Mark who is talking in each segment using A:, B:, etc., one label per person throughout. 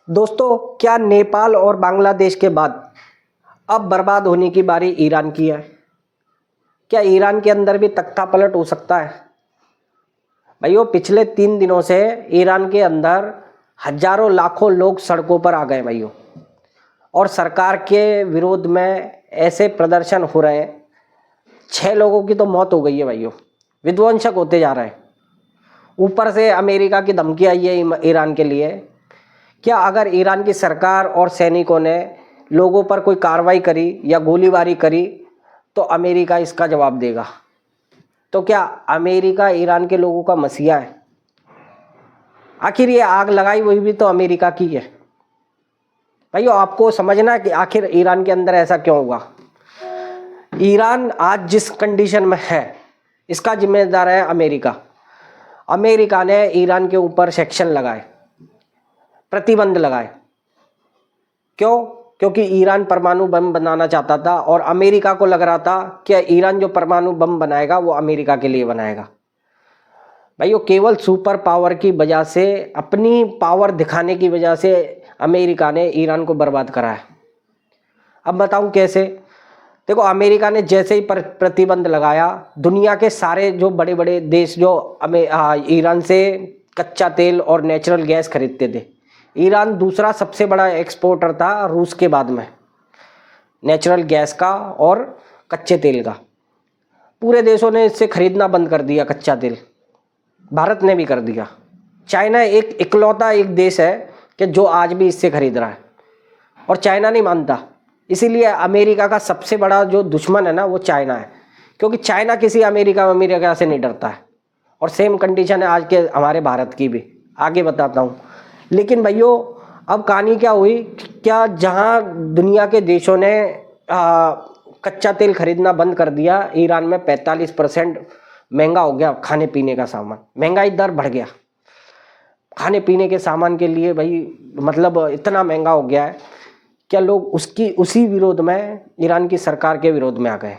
A: दोस्तों, क्या नेपाल और बांग्लादेश के बाद अब बर्बाद होने की बारी ईरान की है? क्या ईरान के अंदर भी तख्ता पलट हो सकता है? भाइयों, पिछले 3 दिनों से ईरान के अंदर हजारों लाखों लोग सड़कों पर आ गए भाइयों, और सरकार के विरोध में ऐसे प्रदर्शन हो रहे हैं। 6 लोगों की तो मौत हो गई है भाइयों, विध्वंसक होते जा रहे हैं। ऊपर से अमेरिका की धमकी आई है ईरान के लिए। क्या अगर ईरान की सरकार और सैनिकों ने लोगों पर कोई कार्रवाई करी या गोलीबारी करी तो अमेरिका इसका जवाब देगा? तो क्या अमेरिका ईरान के लोगों का मसीहा है? आखिर ये आग लगाई हुई भी तो अमेरिका की है। भाइयों, आपको समझना है कि आखिर ईरान के अंदर ऐसा क्यों हुआ। ईरान आज जिस कंडीशन में है इसका जिम्मेदार है अमेरिका। अमेरिका ने ईरान के ऊपर सेक्शन लगाए, प्रतिबंध लगाए। क्यों? क्योंकि ईरान परमाणु बम बनाना चाहता था और अमेरिका को लग रहा था कि ईरान जो परमाणु बम बनाएगा वो अमेरिका के लिए बनाएगा। भाइयों, केवल सुपर पावर की वजह से, अपनी पावर दिखाने की वजह से अमेरिका ने ईरान को बर्बाद करा है। अब बताऊं कैसे? देखो, अमेरिका ने जैसे ही प्रतिबंध लगाया, दुनिया के सारे जो बड़े बड़े देश जो ईरान से कच्चा तेल और नेचुरल गैस खरीदते थे, ईरान दूसरा सबसे बड़ा एक्सपोर्टर था रूस के बाद में, नेचुरल गैस का और कच्चे तेल का। पूरे देशों ने इससे खरीदना बंद कर दिया कच्चा तेल, भारत ने भी कर दिया। चाइना एक इकलौता एक देश है कि जो आज भी इससे खरीद रहा है, और चाइना नहीं मानता। इसीलिए अमेरिका का सबसे बड़ा जो दुश्मन है ना वो चाइना है, क्योंकि चाइना किसी अमेरिका से नहीं डरता है। और सेम कंडीशन है आज के हमारे भारत की भी, आगे बताता हूँ। लेकिन भाइयों, अब कहानी क्या हुई, क्या जहाँ दुनिया के देशों ने कच्चा तेल खरीदना बंद कर दिया, ईरान में 45% महंगा हो गया खाने पीने का सामान। महंगाई दर बढ़ गया खाने पीने के सामान के लिए भाई, मतलब इतना महंगा हो गया है। क्या लोग उसी विरोध में, ईरान की सरकार के विरोध में आ गए।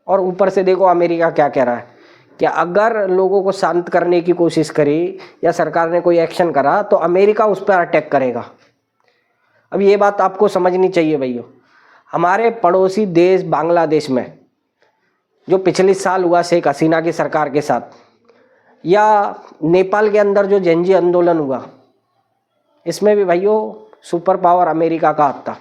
A: और ऊपर से देखो अमेरिका क्या कह रहा है कि अगर लोगों को शांत करने की कोशिश करी या सरकार ने कोई एक्शन करा तो अमेरिका उस पर अटैक करेगा। अब ये बात आपको समझनी चाहिए भाइयों। हमारे पड़ोसी देश बांग्लादेश में जो पिछले साल हुआ शेख हसीना की सरकार के साथ, या नेपाल के अंदर जो जेनजी आंदोलन हुआ, इसमें भी भाइयों सुपर पावर अमेरिका का हाथ था।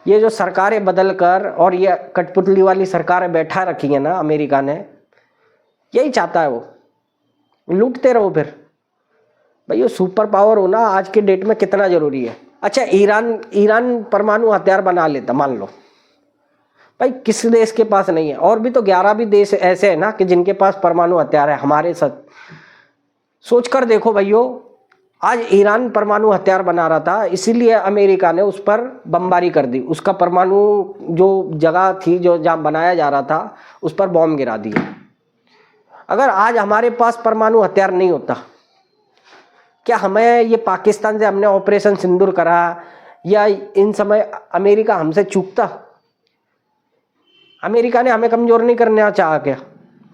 A: ये जो सरकारें बदल कर और ये कठपुतली वाली सरकारें बैठा रखी है ना अमेरिका ने, यही चाहता है वो, लूटते रहो फिर। भाइयों, सुपर पावर होना आज के डेट में कितना जरूरी है। अच्छा, ईरान परमाणु हथियार बना लेता, मान लो भाई, किस देश के पास नहीं है? और भी तो 11 भी देश ऐसे हैं ना कि जिनके पास परमाणु हथियार है हमारे साथ। सोच कर देखो भाइयों, आज ईरान परमाणु हथियार बना रहा था, इसीलिए अमेरिका ने उस पर बमबारी कर दी। उसका परमाणु जो जगह थी जो जहाँ बनाया जा रहा था उस पर बॉम्ब गिरा दिया। अगर आज हमारे पास परमाणु हथियार नहीं होता, क्या हमें ये पाकिस्तान से हमने ऑपरेशन सिंदूर करा, या इन समय अमेरिका हमसे चूकता? अमेरिका ने हमें कमजोर नहीं करना चाहा क्या?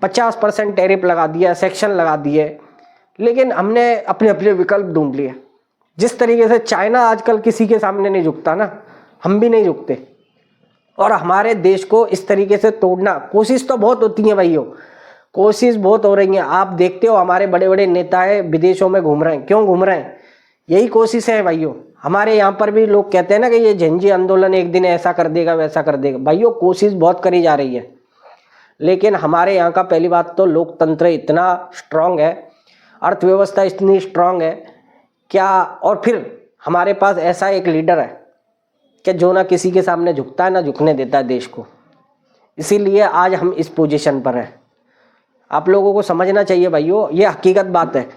A: 50% टैरिफ लगा दिया, सेक्शन लगा दिए, लेकिन हमने अपने अपने विकल्प ढूंढ लिए। जिस तरीके से चाइना आजकल किसी के सामने नहीं झुकता ना, हम भी नहीं झुकते। और हमारे देश को इस तरीके से तोड़ना, कोशिश तो बहुत होती है भाइयों, कोशिश बहुत हो रही है। आप देखते हो हमारे बड़े बड़े नेता है विदेशों में घूम रहे हैं। क्यों घूम रहे हैं? यही कोशिश है भाइयों। हमारे यहाँ पर भी लोग कहते हैं ना कि ये जेनजी आंदोलन एक दिन ऐसा कर देगा वैसा कर देगा। भाइयों, कोशिश बहुत करी जा रही है, लेकिन हमारे यहाँ का पहली बात तो लोकतंत्र इतना स्ट्रांग है, अर्थव्यवस्था इतनी स्ट्रांग है क्या, और फिर हमारे पास ऐसा एक लीडर है कि जो ना किसी के सामने झुकता है ना झुकने देता है देश को। इसीलिए आज हम इस पोजीशन पर हैं। आप लोगों को समझना चाहिए भाइयों, ये हकीकत बात है।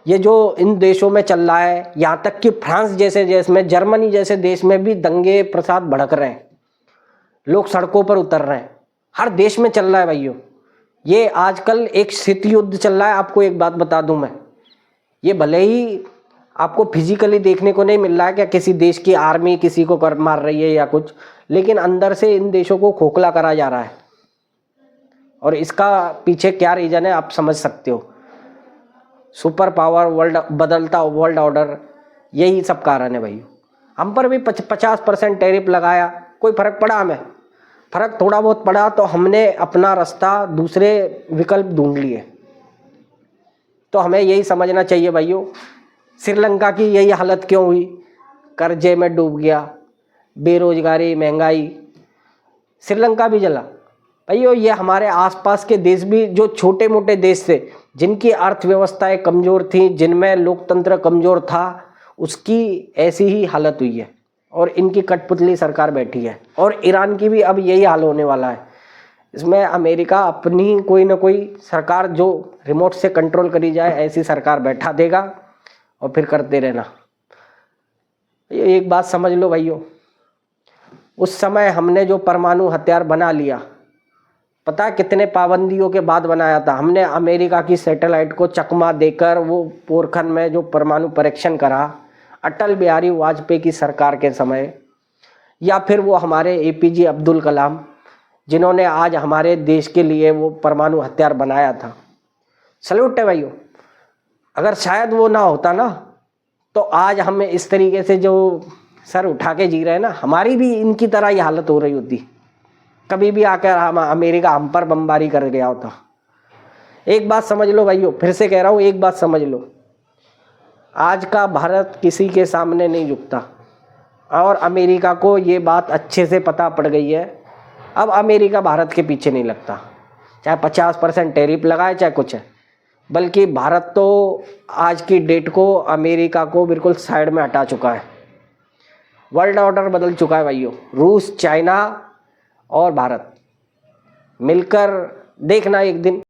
A: ये जो इन देशों में चल रहा है, यहाँ तक कि फ्रांस जैसे देश में, जर्मनी जैसे देश में भी दंगे प्रसाद भड़क रहे हैं, लोग सड़कों पर उतर रहे हैं। हर देश में चल रहा है भाइयों। ये आजकल एक शीत युद्ध चल रहा है। आपको एक बात बता दूं मैं, ये भले ही आपको फिजिकली देखने को नहीं मिल रहा है कि किसी देश की आर्मी किसी को कर मार रही है या कुछ, लेकिन अंदर से इन देशों को खोखला करा जा रहा है। और इसका पीछे क्या रीजन है आप समझ सकते हो। सुपर पावर, वर्ल्ड बदलता वर्ल्ड ऑर्डर, यही सब कारण है भाई। हम पर भी 50% टैरिफ लगाया, कोई फर्क पड़ा हमें? फर्क थोड़ा बहुत पड़ा, तो हमने अपना रास्ता दूसरे विकल्प ढूंढ लिए। तो हमें यही समझना चाहिए भाइयों, श्रीलंका की यही हालत क्यों हुई? कर्जे में डूब गया, बेरोजगारी, महंगाई, श्रीलंका भी जला। भाइयों ये हमारे आसपास के देश भी, जो छोटे मोटे देश थे, जिनकी अर्थव्यवस्थाएं कमज़ोर थी, जिनमें लोकतंत्र कमज़ोर था, उसकी ऐसी ही हालत हुई है और इनकी कठपुतली सरकार बैठी है। और ईरान की भी अब यही हाल होने वाला है। इसमें अमेरिका अपनी कोई ना कोई सरकार जो रिमोट से कंट्रोल करी जाए, ऐसी सरकार बैठा देगा और फिर करते रहना। ये एक बात समझ लो भाइयों, उस समय हमने जो परमाणु हथियार बना लिया, पता कितने पाबंदियों के बाद बनाया था? हमने अमेरिका की सैटेलाइट को चकमा देकर वो पोरखन में जो परमाणु परीक्षण करा, अटल बिहारी वाजपेयी की सरकार के समय, या फिर वो हमारे APJ अब्दुल कलाम, जिन्होंने आज हमारे देश के लिए वो परमाणु हथियार बनाया था। सल्यूट है भाइयों। अगर शायद वो ना होता ना, तो आज हम इस तरीके से जो सर उठा के जी रहे हैं ना, हमारी भी इनकी तरह ही हालत हो रही होती। कभी भी आकर अमेरिका हम पर बमबारी कर गया होता। एक बात समझ लो भाइयों, फिर से कह रहा हूँ, एक बात समझ लो, आज का भारत किसी के सामने नहीं झुकता। और अमेरिका को ये बात अच्छे से पता पड़ गई है। अब अमेरिका भारत के पीछे नहीं लगता, चाहे 50% टैरिफ लगाए, चाहे कुछ है। बल्कि भारत तो आज की डेट को अमेरिका को बिल्कुल साइड में हटा चुका है। वर्ल्ड ऑर्डर बदल चुका है भाइयों। रूस, चाइना और भारत मिलकर देखना एक दिन